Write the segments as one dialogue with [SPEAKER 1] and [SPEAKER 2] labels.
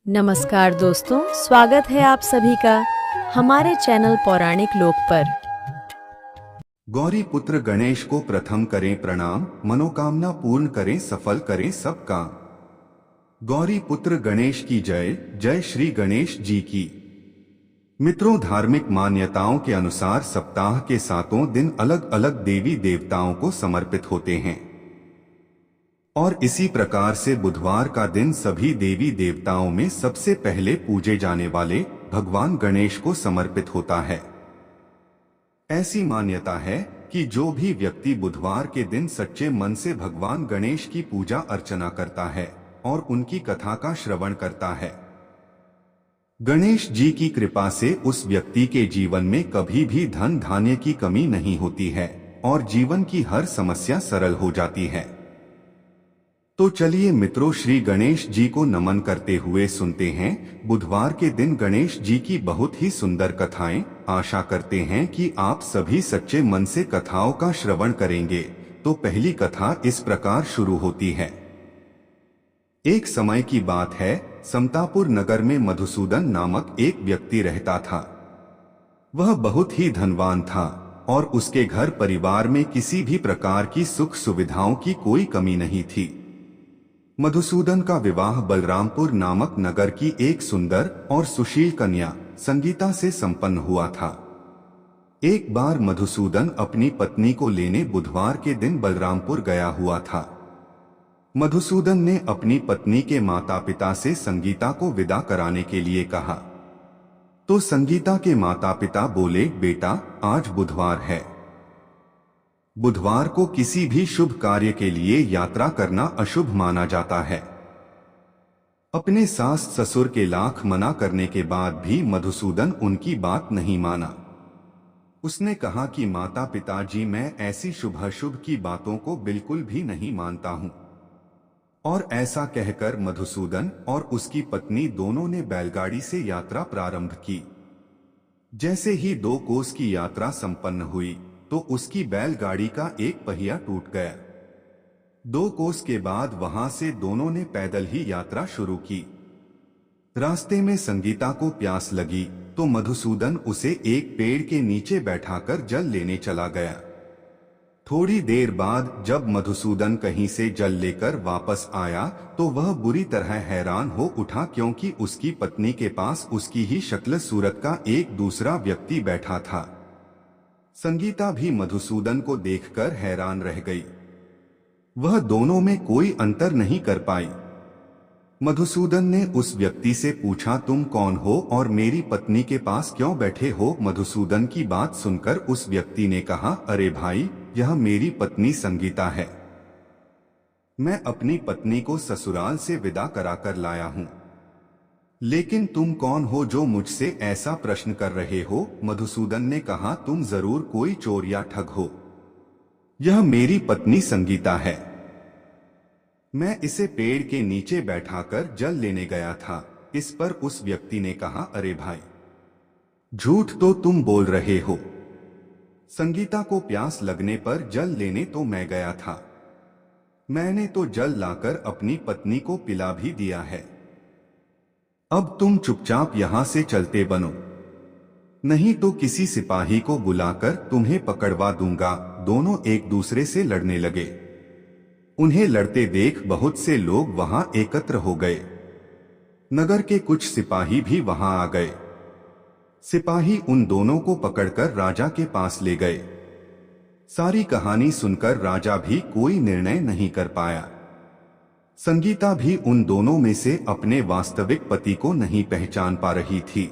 [SPEAKER 1] नमस्कार दोस्तों, स्वागत है आप सभी का हमारे चैनल पौराणिक लोक पर।
[SPEAKER 2] गौरी पुत्र गणेश को प्रथम करें प्रणाम, मनोकामना पूर्ण करें, सफल करें सब काम। गौरी पुत्र गणेश की जय। जय श्री गणेश जी की। मित्रों, धार्मिक मान्यताओं के अनुसार सप्ताह के 7 दिन अलग अलग देवी देवताओं को समर्पित होते हैं और इसी प्रकार से बुधवार का दिन सभी देवी देवताओं में सबसे पहले पूजे जाने वाले भगवान गणेश को समर्पित होता है। ऐसी मान्यता है कि जो भी व्यक्ति बुधवार के दिन सच्चे मन से भगवान गणेश की पूजा अर्चना करता है और उनकी कथा का श्रवण करता है, गणेश जी की कृपा से उस व्यक्ति के जीवन में कभी भी धन धान्य की कमी नहीं होती है और जीवन की हर समस्या सरल हो जाती है। तो चलिए मित्रों, श्री गणेश जी को नमन करते हुए सुनते हैं बुधवार के दिन गणेश जी की बहुत ही सुंदर कथाएं। आशा करते हैं कि आप सभी सच्चे मन से कथाओं का श्रवण करेंगे। तो पहली कथा इस प्रकार शुरू होती है। एक समय की बात है, समतापुर नगर में मधुसूदन नामक एक व्यक्ति रहता था। वह बहुत ही धनवान था और उसके घर परिवार में किसी भी प्रकार की सुख सुविधाओं की कोई कमी नहीं थी। मधुसूदन का विवाह बलरामपुर नामक नगर की एक सुंदर और सुशील कन्या संगीता से संपन्न हुआ था। एक बार मधुसूदन अपनी पत्नी को लेने बुधवार के दिन बलरामपुर गया हुआ था। मधुसूदन ने अपनी पत्नी के माता पिता से संगीता को विदा कराने के लिए कहा, तो संगीता के माता पिता बोले, बेटा आज बुधवार है। बुधवार को किसी भी शुभ कार्य के लिए यात्रा करना अशुभ माना जाता है। अपने सास ससुर के लाख मना करने के बाद भी मधुसूदन उनकी बात नहीं माना। उसने कहा कि माता पिताजी, मैं ऐसी शुभ अशुभ की बातों को बिल्कुल भी नहीं मानता हूं। और ऐसा कहकर मधुसूदन और उसकी पत्नी दोनों ने बैलगाड़ी से यात्रा प्रारंभ की। जैसे ही 2 कोस की यात्रा संपन्न हुई तो उसकी बैलगाड़ी का एक पहिया टूट गया। 2 कोस के बाद वहां से दोनों ने पैदल ही यात्रा शुरू की। रास्ते में संगीता को प्यास लगी तो मधुसूदन उसे एक पेड़ के नीचे बैठाकर जल लेने चला गया। थोड़ी देर बाद जब मधुसूदन कहीं से जल लेकर वापस आया तो वह बुरी तरह हैरान हो उठा, क्योंकि उसकी पत्नी के पास उसकी ही शक्ल सूरत का एक दूसरा व्यक्ति बैठा था। संगीता भी मधुसूदन को देखकर हैरान रह गई। वह दोनों में कोई अंतर नहीं कर पाई। मधुसूदन ने उस व्यक्ति से पूछा, तुम कौन हो और मेरी पत्नी के पास क्यों बैठे हो? मधुसूदन की बात सुनकर उस व्यक्ति ने कहा, अरे भाई, यह मेरी पत्नी संगीता है। मैं अपनी पत्नी को ससुराल से विदा कराकर लाया हूं। लेकिन तुम कौन हो जो मुझसे ऐसा प्रश्न कर रहे हो? मधुसूदन ने कहा, तुम जरूर कोई चोर या ठग हो। यह मेरी पत्नी संगीता है। मैं इसे पेड़ के नीचे बैठाकर जल लेने गया था। इस पर उस व्यक्ति ने कहा, अरे भाई, झूठ तो तुम बोल रहे हो। संगीता को प्यास लगने पर जल लेने तो मैं गया था। मैंने तो जल लाकर अपनी पत्नी को पिला भी दिया है। अब तुम चुपचाप यहां से चलते बनो, नहीं तो किसी सिपाही को बुलाकर तुम्हें पकड़वा दूंगा। दोनों एक दूसरे से लड़ने लगे। उन्हें लड़ते देख बहुत से लोग वहां एकत्र हो गए। नगर के कुछ सिपाही भी वहां आ गए। सिपाही उन दोनों को पकड़कर राजा के पास ले गए। सारी कहानी सुनकर राजा भी कोई निर्णय नहीं कर पाया। संगीता भी उन दोनों में से अपने वास्तविक पति को नहीं पहचान पा रही थी।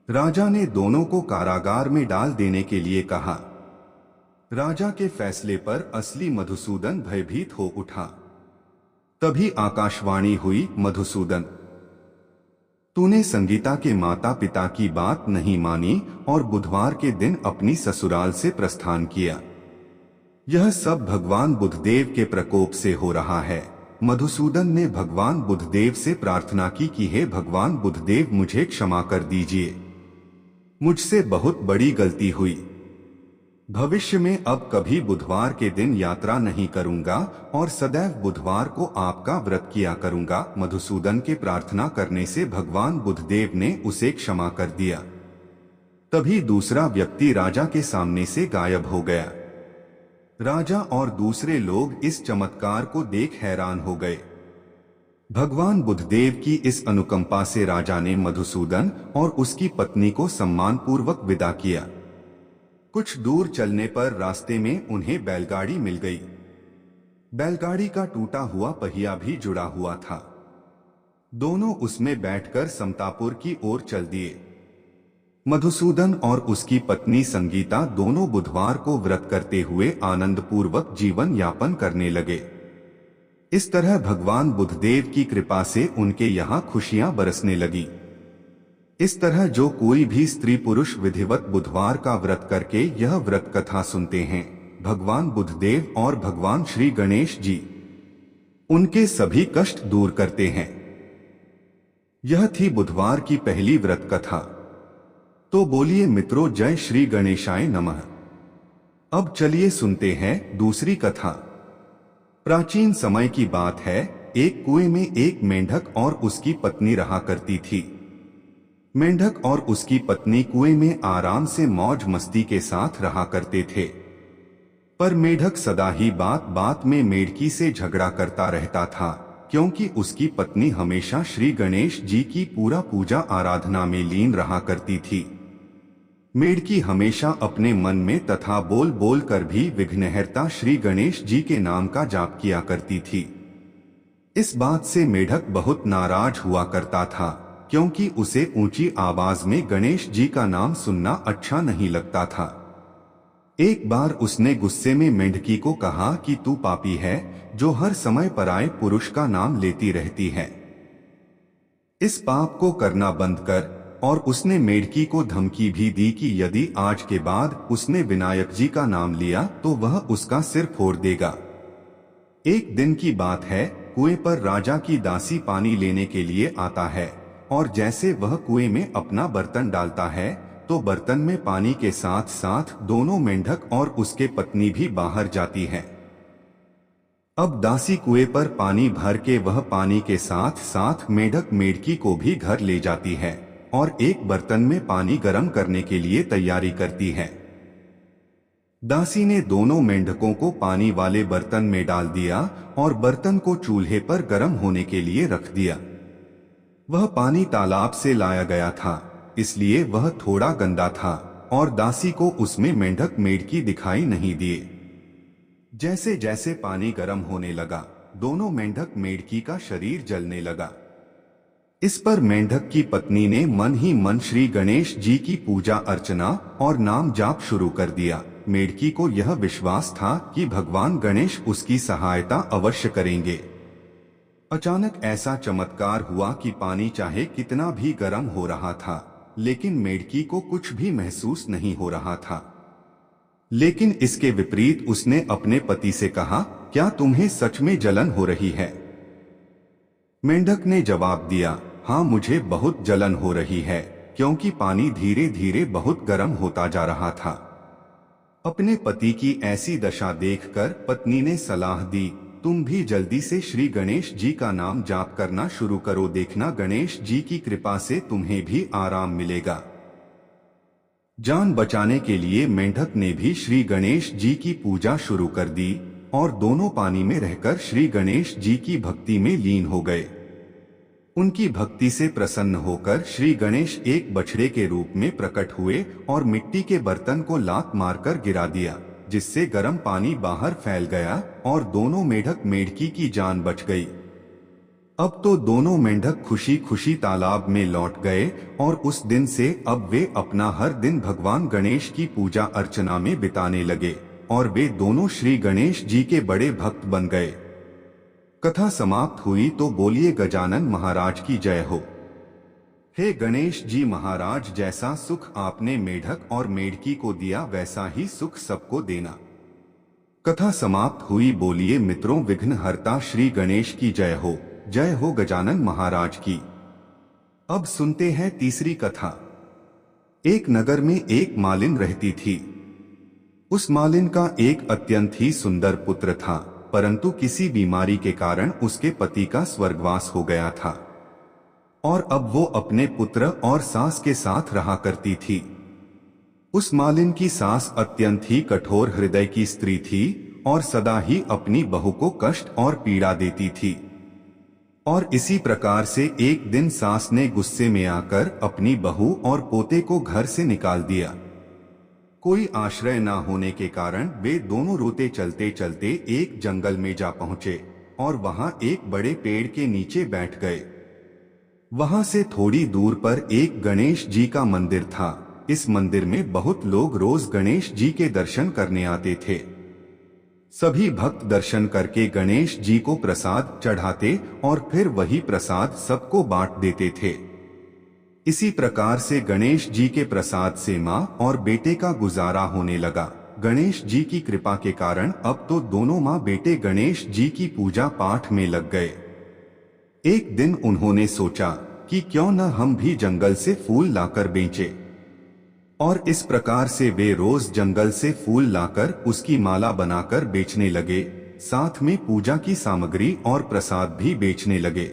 [SPEAKER 2] राजा ने दोनों को कारागार में डाल देने के लिए कहा। राजा के फैसले पर असली मधुसूदन भयभीत हो उठा। तभी आकाशवाणी हुई, मधुसूदन, तूने संगीता के माता पिता की बात नहीं मानी और बुधवार के दिन अपनी ससुराल से प्रस्थान किया। यह सब भगवान बुधदेव के प्रकोप से हो रहा है। मधुसूदन ने भगवान बुधदेव से प्रार्थना की कि हे भगवान बुधदेव, मुझे क्षमा कर दीजिए। मुझसे बहुत बड़ी गलती हुई। भविष्य में अब कभी बुधवार के दिन यात्रा नहीं करूंगा और सदैव बुधवार को आपका व्रत किया करूंगा। मधुसूदन के प्रार्थना करने से भगवान बुद्धदेव ने उसे क्षमा कर दिया। तभी दूसरा व्यक्ति राजा के सामने से गायब हो गया। राजा और दूसरे लोग इस चमत्कार को देख हैरान हो गए। भगवान बुद्धदेव की इस अनुकंपा से राजा ने मधुसूदन और उसकी पत्नी को सम्मानपूर्वक विदा किया। कुछ दूर चलने पर रास्ते में उन्हें बैलगाड़ी मिल गई। बैलगाड़ी का टूटा हुआ पहिया भी जुड़ा हुआ था। दोनों उसमें बैठकर समतापुर की ओर चल दिए। मधुसूदन और उसकी पत्नी संगीता दोनों बुधवार को व्रत करते हुए आनंदपूर्वक जीवन यापन करने लगे। इस तरह भगवान बुद्धदेव की कृपा से उनके यहाँ खुशियां बरसने लगी। इस तरह जो कोई भी स्त्री पुरुष विधिवत बुधवार का व्रत करके यह व्रत कथा सुनते हैं, भगवान बुद्धदेव और भगवान श्री गणेश जी उनके सभी कष्ट दूर करते हैं। यह थी बुधवार की पहली व्रत कथा। तो बोलिए मित्रों, जय श्री गणेशाय नमः। अब चलिए सुनते हैं दूसरी कथा। प्राचीन समय की बात है, एक कुएं में एक मेंढक और उसकी पत्नी रहा करती थी। मेंढक और उसकी पत्नी कुएं में आराम से मौज मस्ती के साथ रहा करते थे। पर मेंढक सदा ही बात बात में मेढकी से झगड़ा करता रहता था, क्योंकि उसकी पत्नी हमेशा श्री गणेश जी की पूरा पूजा आराधना में लीन रहा करती थी। मेढकी हमेशा अपने मन में तथा बोल बोल कर भी विघ्नहर्ता श्री गणेश जी के नाम का जाप किया करती थी। इस बात से मेढक बहुत नाराज हुआ करता था, क्योंकि उसे ऊंची आवाज में गणेश जी का नाम सुनना अच्छा नहीं लगता था। एक बार उसने गुस्से में मेंढकी को कहा कि तू पापी है, जो हर समय पराये पुरुष का नाम लेती रहती है। इस पाप को करना बंद कर। और उसने मेंढकी को धमकी भी दी कि यदि आज के बाद उसने विनायक जी का नाम लिया तो वह उसका सिर फोड़ देगा। एक दिन की बात है, कुएं पर राजा की दासी पानी लेने के लिए आता है, और जैसे वह कुएं में अपना बर्तन डालता है तो बर्तन में पानी के साथ साथ दोनों मेंढक और उसके पत्नी भी बाहर जाती है। अब दासी कुएं पर पानी भर के वह पानी के साथ साथ मेंढक मेढकी को भी घर ले जाती है और एक बर्तन में पानी गर्म करने के लिए तैयारी करती है। दासी ने दोनों मेंढकों को पानी वाले बर्तन में डाल दिया और बर्तन को चूल्हे पर गर्म होने के लिए रख दिया। वह पानी तालाब से लाया गया था, इसलिए वह थोड़ा गंदा था और दासी को उसमें मेंढक मेढकी दिखाई नहीं दिए। जैसे जैसे पानी गर्म होने लगा, दोनों मेंढक मेढकी का शरीर जलने लगा। इस पर मेंढक की पत्नी ने मन ही मन श्री गणेश जी की पूजा अर्चना और नाम जाप शुरू कर दिया। मेढकी को यह विश्वास था कि भगवान गणेश उसकी सहायता अवश्य करेंगे। अचानक ऐसा चमत्कार हुआ कि पानी चाहे कितना भी गर्म हो रहा था, लेकिन मेढकी को कुछ भी महसूस नहीं हो रहा था। लेकिन इसके विपरीत उसने अपने पति से कहा, क्या तुम्हें सच में जलन हो रही है? मेंढक ने जवाब दिया, हाँ मुझे बहुत जलन हो रही है, क्योंकि पानी धीरे धीरे बहुत गर्म होता जा रहा था। अपने पति की ऐसी दशा देखकर पत्नी ने सलाह दी, तुम भी जल्दी से श्री गणेश जी का नाम जाप करना शुरू करो, देखना गणेश जी की कृपा से तुम्हें भी आराम मिलेगा। जान बचाने के लिए मेंढक ने भी श्री गणेश जी की पूजा शुरू कर दी और दोनों पानी में रहकर श्री गणेश जी की भक्ति में लीन हो गए। उनकी भक्ति से प्रसन्न होकर श्री गणेश एक बछड़े के रूप में प्रकट हुए और मिट्टी के बर्तन को लात मारकर गिरा दिया, जिससे गर्म पानी बाहर फैल गया और दोनों मेंढक मेढकी की जान बच गई। अब तो दोनों मेंढक खुशी खुशी तालाब में लौट गए और उस दिन से अब वे अपना हर दिन भगवान गणेश की पूजा अर्चना में बिताने लगे और वे दोनों श्री गणेश जी के बड़े भक्त बन गए। कथा समाप्त हुई तो बोलिए गजानन महाराज की जय हो। हे गणेश जी महाराज, जैसा सुख आपने मेढक और मेढकी को दिया वैसा ही सुख सबको देना। कथा समाप्त हुई। बोलिए मित्रों, विघ्नहर्ता श्री गणेश की जय हो गजानन महाराज की। अब सुनते हैं तीसरी कथा। एक नगर में एक मालिन रहती थी। उस मालिन का एक अत्यंत ही सुंदर पुत्र था, परंतु किसी बीमारी के कारण उसके पति का स्वर्गवास हो गया था और अब वो अपने पुत्र और सास के साथ रहा करती थी। उस मालिन की सास अत्यंत ही कठोर हृदय की स्त्री थी और सदा ही अपनी बहू को कष्ट और पीड़ा देती थी। और इसी प्रकार से एक दिन सास ने गुस्से में आकर अपनी बहू और पोते को घर से निकाल दिया। कोई आश्रय न होने के कारण वे दोनों रोते चलते चलते एक जंगल में जा पहुंचे और वहां एक बड़े पेड़ के नीचे बैठ गए। वहां से थोड़ी दूर पर एक गणेश जी का मंदिर था। इस मंदिर में बहुत लोग रोज गणेश जी के दर्शन करने आते थे। सभी भक्त दर्शन करके गणेश जी को प्रसाद चढ़ाते और फिर वही प्रसाद सबको बांट देते थे। इसी प्रकार से गणेश जी के प्रसाद से माँ और बेटे का गुजारा होने लगा। गणेश जी की कृपा के कारण अब तो दोनों माँ बेटे गणेश जी की पूजा पाठ में लग गए। एक दिन उन्होंने सोचा कि क्यों न हम भी जंगल से फूल लाकर बेचें। और इस प्रकार से वे रोज जंगल से फूल लाकर उसकी माला बनाकर बेचने लगे, साथ में पूजा की सामग्री और प्रसाद भी बेचने लगे।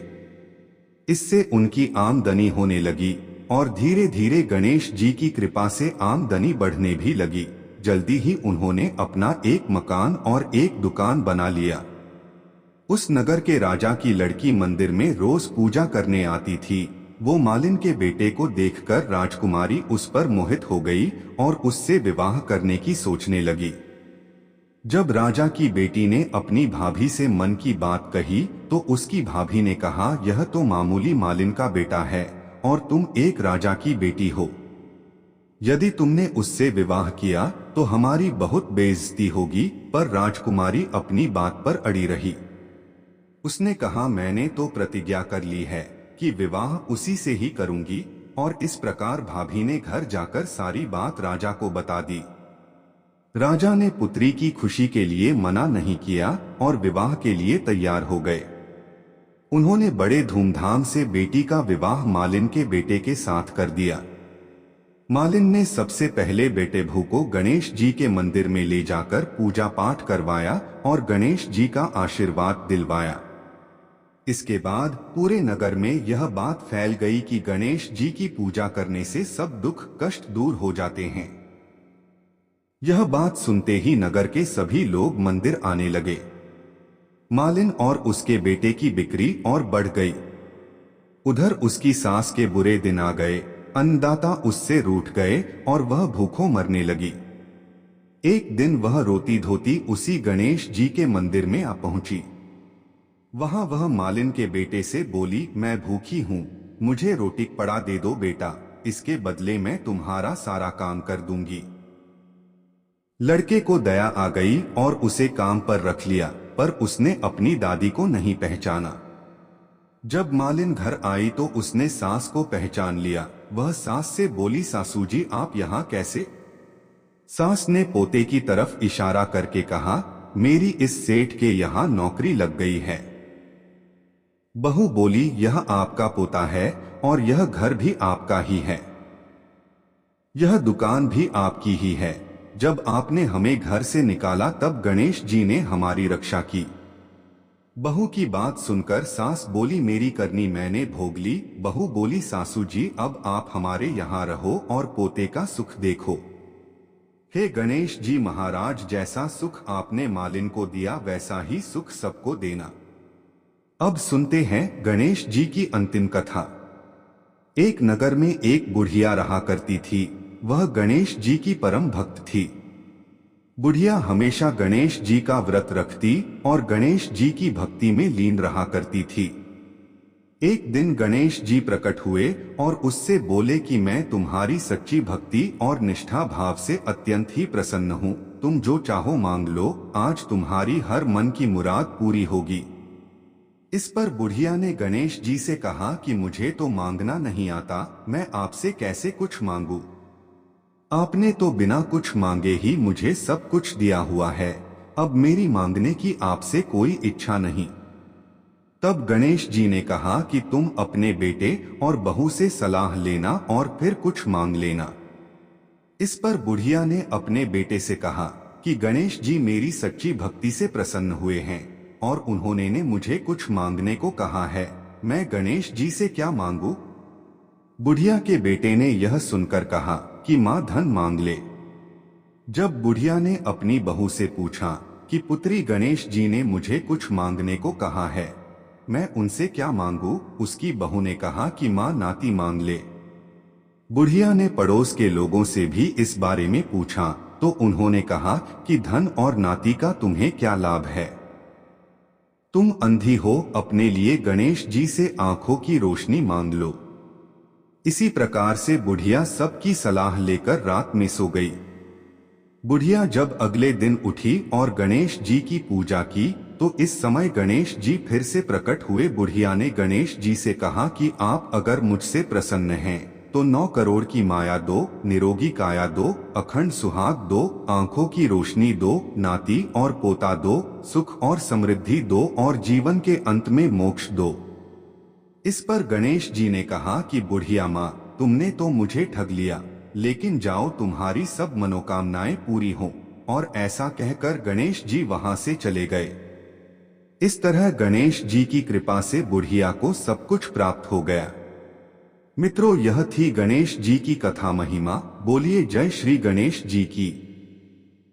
[SPEAKER 2] इससे उनकी आमदनी होने लगी और धीरे धीरे गणेश जी की कृपा से आमदनी बढ़ने भी लगी। जल्दी ही उन्होंने अपना एक मकान और एक दुकान बना लिया। उस नगर के राजा की लड़की मंदिर में रोज पूजा करने आती थी। वो मालिन के बेटे को देखकर राजकुमारी उस पर मोहित हो गई और उससे विवाह करने की सोचने लगी। जब राजा की बेटी ने अपनी भाभी से मन की बात कही तो उसकी भाभी ने कहा, यह तो मामूली मालिन का बेटा है और तुम एक राजा की बेटी हो। यदि तुमने उससे विवाह किया तो हमारी बहुत बेइज्जती होगी। पर राजकुमारी अपनी बात पर अड़ी रही। उसने कहा, मैंने तो प्रतिज्ञा कर ली है कि विवाह उसी से ही करूंगी। और इस प्रकार भाभी ने घर जाकर सारी बात राजा को बता दी। राजा ने पुत्री की खुशी के लिए मना नहीं किया और विवाह के लिए तैयार हो गए। उन्होंने बड़े धूमधाम से बेटी का विवाह मालिन के बेटे के साथ कर दिया। मालिन ने सबसे पहले बेटे भू को गणेश जी के मंदिर में ले जाकर पूजा पाठ करवाया और गणेश जी का आशीर्वाद दिलवाया। इसके बाद पूरे नगर में यह बात फैल गई कि गणेश जी की पूजा करने से सब दुख कष्ट दूर हो जाते हैं। यह बात सुनते ही नगर के सभी लोग मंदिर आने लगे। मालिन और उसके बेटे की बिक्री और बढ़ गई। उधर उसकी सास के बुरे दिन आ गए। अन्नदाता उससे रूठ गए और वह भूखों मरने लगी। एक दिन वह रोती धोती उसी गणेश जी के मंदिर में आ पहुंची। वहां वह मालिन के बेटे से बोली, मैं भूखी हूं, मुझे रोटी पड़ा दे दो बेटा, इसके बदले मैं तुम्हारा सारा काम कर दूंगी। लड़के को दया आ गई और उसे काम पर रख लिया, पर उसने अपनी दादी को नहीं पहचाना। जब मालिन घर आई तो उसने सास को पहचान लिया। वह सास से बोली, सासू जी आप यहाँ कैसे? सास ने पोते की तरफ इशारा करके कहा, मेरी इस सेठ के यहाँ नौकरी लग गई है। बहू बोली, यह आपका पोता है और यह घर भी आपका ही है, यह दुकान भी आपकी ही है। जब आपने हमें घर से निकाला तब गणेश जी ने हमारी रक्षा की। बहू की बात सुनकर सास बोली, मेरी करनी मैंने भोग ली। बहू बोली, सासू जी अब आप हमारे यहाँ रहो और पोते का सुख देखो। हे गणेश जी महाराज, जैसा सुख आपने मालिन को दिया वैसा ही सुख सबको देना। अब सुनते हैं गणेश जी की अंतिम कथा। एक नगर में एक बुढ़िया रहा करती थी। वह गणेश जी की परम भक्त थी। बुढ़िया हमेशा गणेश जी का व्रत रखती और गणेश जी की भक्ति में लीन रहा करती थी। एक दिन गणेश जी प्रकट हुए और उससे बोले कि मैं तुम्हारी सच्ची भक्ति और निष्ठा भाव से अत्यंत ही प्रसन्न हूँ। तुम जो चाहो मांग लो, आज तुम्हारी हर मन की मुराद पूरी होगी। इस पर बुढ़िया ने गणेश जी से कहा कि मुझे तो मांगना नहीं आता, मैं आपसे कैसे कुछ मांगू? आपने तो बिना कुछ मांगे ही मुझे सब कुछ दिया हुआ है। अब मेरी मांगने की आपसे कोई इच्छा नहीं। तब गणेश जी ने कहा कि तुम अपने बेटे और बहू से सलाह लेना और फिर कुछ मांग लेना। इस पर बुढ़िया ने अपने बेटे से कहा, कि गणेश जी मेरी सच्ची भक्ति से प्रसन्न हुए हैं और उन्होंने ने मुझे कुछ मांगने को कहा है। मैं गणेश जी से क्या मांगू? बुढ़िया के बेटे ने यह सुनकर कहा कि माँ धन मांग ले। जब बुढ़िया ने अपनी बहू से पूछा कि पुत्री गणेश जी ने मुझे कुछ मांगने को कहा है, मैं उनसे क्या मांगू? उसकी बहू ने कहा कि माँ नाती मांग ले। बुढ़िया ने पड़ोस के लोगों से भी इस बारे में पूछा तो उन्होंने कहा कि धन और नाती का तुम्हें क्या लाभ है? तुम अंधी हो, अपने लिए गणेश जी से आंखों की रोशनी मांग लो। इसी प्रकार से बुढ़िया सबकी सलाह लेकर रात में सो गई। बुढ़िया जब अगले दिन उठी और गणेश जी की पूजा की तो इस समय गणेश जी फिर से प्रकट हुए। बुढ़िया ने गणेश जी से कहा कि आप अगर मुझसे प्रसन्न हैं तो 9 करोड़ की माया दो, निरोगी काया दो, अखंड सुहाग दो, आंखों की रोशनी दो, नाती और पोता दो, सुख और समृद्धि दो और जीवन के अंत में मोक्ष दो। इस पर गणेश जी ने कहा कि बुढ़िया माँ, तुमने तो मुझे ठग लिया, लेकिन जाओ तुम्हारी सब मनोकामनाएं पूरी हों। और ऐसा कहकर गणेश जी वहां से चले गए। इस तरह गणेश जी की कृपा से बुढ़िया को सब कुछ प्राप्त हो गया। मित्रों, यह थी गणेश जी की कथा महिमा। बोलिए जय श्री गणेश जी की।